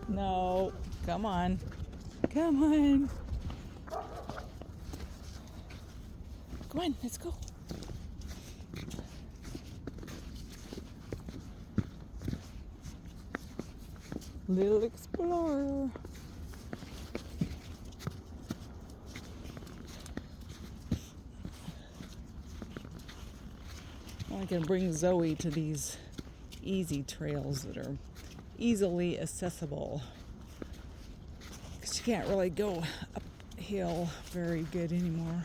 No, come on. Come on. Come on, let's go. Little explorer. I can bring Zoe to these easy trails that are easily accessible. She can't really go uphill very good anymore.